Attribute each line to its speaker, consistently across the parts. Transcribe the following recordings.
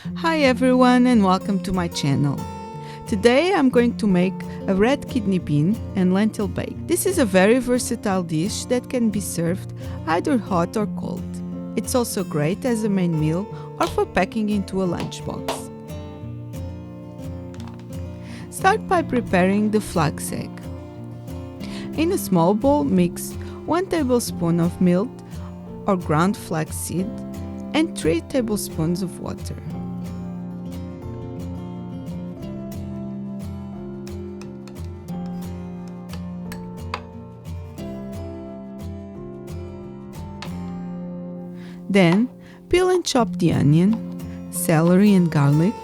Speaker 1: Hi everyone and welcome to my channel. Today I'm going to make a red kidney bean and lentil bake. This is a very versatile dish that can be served either hot or cold. It's also great as a main meal or for packing into a lunchbox. Start by preparing the flax egg. In a small bowl, mix 1 tablespoon of milk or ground flaxseed and 3 tablespoons of water. Then, peel and chop the onion, celery and garlic.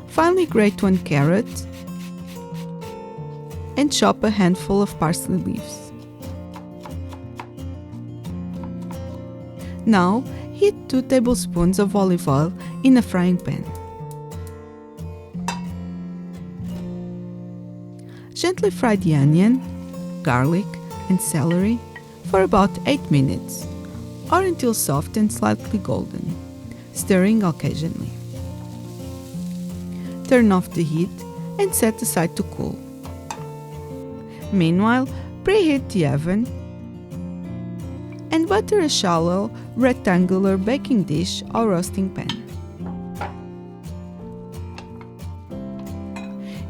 Speaker 1: Finally, grate 1 carrot and chop a handful of parsley leaves. Now, heat 2 tablespoons of olive oil in a frying pan. Gently fry the onion, garlic and celery for about 8 minutes or until soft and slightly golden, stirring occasionally. Turn off the heat and set aside to cool. Meanwhile, preheat the oven and butter a shallow, rectangular baking dish or roasting pan.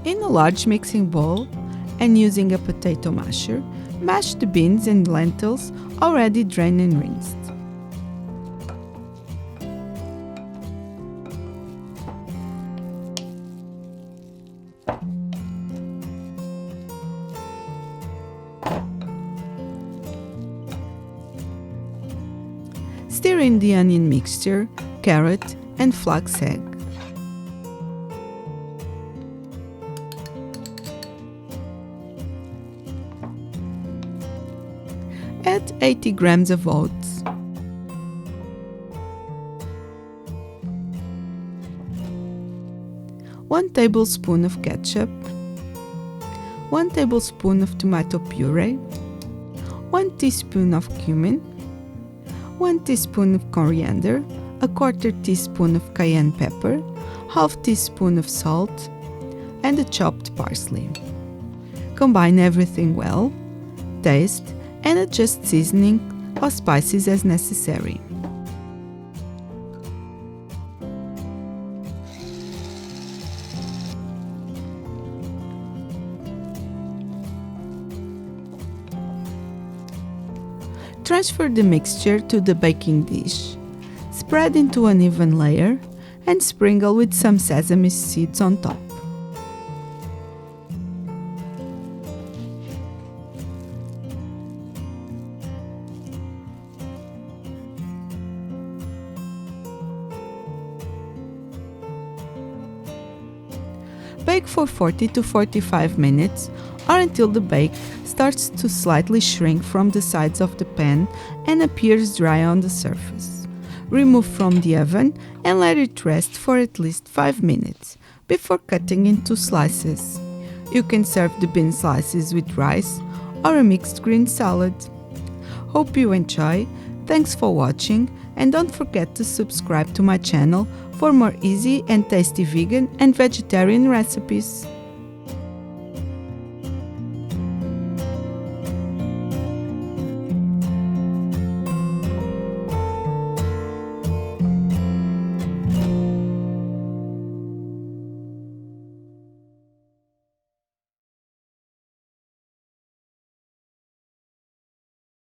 Speaker 1: In a large mixing bowl, and using a potato masher, mash the beans and lentils already drained and rinsed. Stir in the onion mixture, carrot and flax egg. Add 80 grams of oats, 1 tablespoon of ketchup, 1 tablespoon of tomato puree, 1 teaspoon of cumin, 1 teaspoon of coriander, a 1/4 teaspoon of cayenne pepper, 1/2 teaspoon of salt, and a chopped parsley. Combine everything well, taste, and adjust seasoning or spices as necessary. Transfer the mixture to the baking dish. Spread into an even layer and sprinkle with some sesame seeds on top. Bake for 40 to 45 minutes or until the bake starts to slightly shrink from the sides of the pan and appears dry on the surface. Remove from the oven and let it rest for at least 5 minutes before cutting into slices. You can serve the bean slices with rice or a mixed green salad. Hope you enjoy. Thanks for watching and don't forget to subscribe to my channel for more easy and tasty vegan and vegetarian recipes.